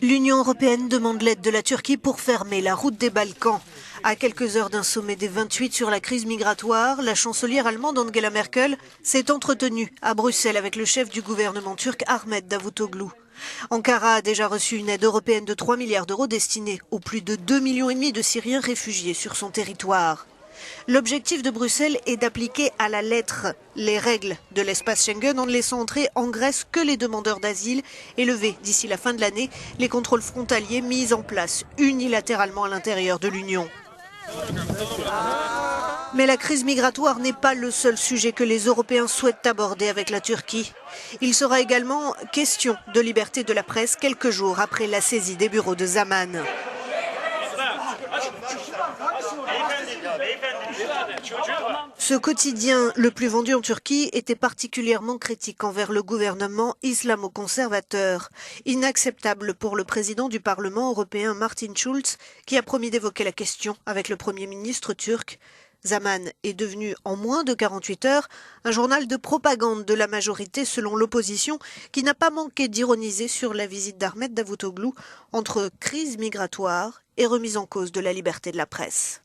L'Union européenne demande l'aide de la Turquie pour fermer la route des Balkans. À quelques heures d'un sommet des 28 sur la crise migratoire, la chancelière allemande Angela Merkel s'est entretenue à Bruxelles avec le chef du gouvernement turc Ahmet Davutoglu. Ankara a déjà reçu une aide européenne de 3 milliards d'euros destinée aux plus de 2,5 millions de Syriens réfugiés sur son territoire. L'objectif de Bruxelles est d'appliquer à la lettre les règles de l'espace Schengen en ne laissant entrer en Grèce que les demandeurs d'asile et lever d'ici la fin de l'année les contrôles frontaliers mis en place unilatéralement à l'intérieur de l'Union. Mais la crise migratoire n'est pas le seul sujet que les Européens souhaitent aborder avec la Turquie. Il sera également question de liberté de la presse quelques jours après la saisie des bureaux de Zaman. Ce quotidien, le plus vendu en Turquie, était particulièrement critique envers le gouvernement islamo-conservateur. Inacceptable pour le président du Parlement européen Martin Schulz, qui a promis d'évoquer la question avec le Premier ministre turc. Zaman est devenu, en moins de 48 heures, un journal de propagande de la majorité selon l'opposition, qui n'a pas manqué d'ironiser sur la visite d'Ahmet Davutoglu entre crise migratoire et remise en cause de la liberté de la presse.